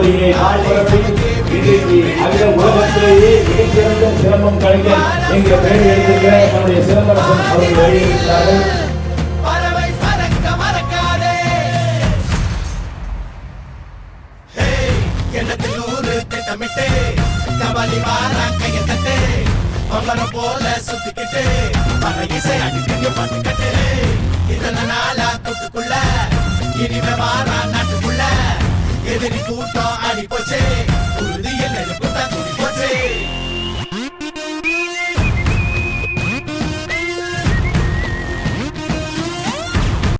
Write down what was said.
பகுதியை பால்பரப்பி இன்றைக்கு அகில உலகத்திலேயே மிகச்சிறந்த சிலம்பம் கலைஞர் என்கிற பெயர் எடுத்திருக்கிற நம்முடைய சிலம்பரசன் அவர்கள் வெளியிட்டார்கள். போல சுத்திக்கிட்டு இசை அடிக்கடி பட்டுக்கிட்டு இதெல்லாம் நாளா தொட்டுக்குள்ள இனிமே வாரா நாட்டுக்குள்ள எதிரி கூட்டம் அடி போச்சு உறுதியில் நெருப்பு தான் துடி போச்சு.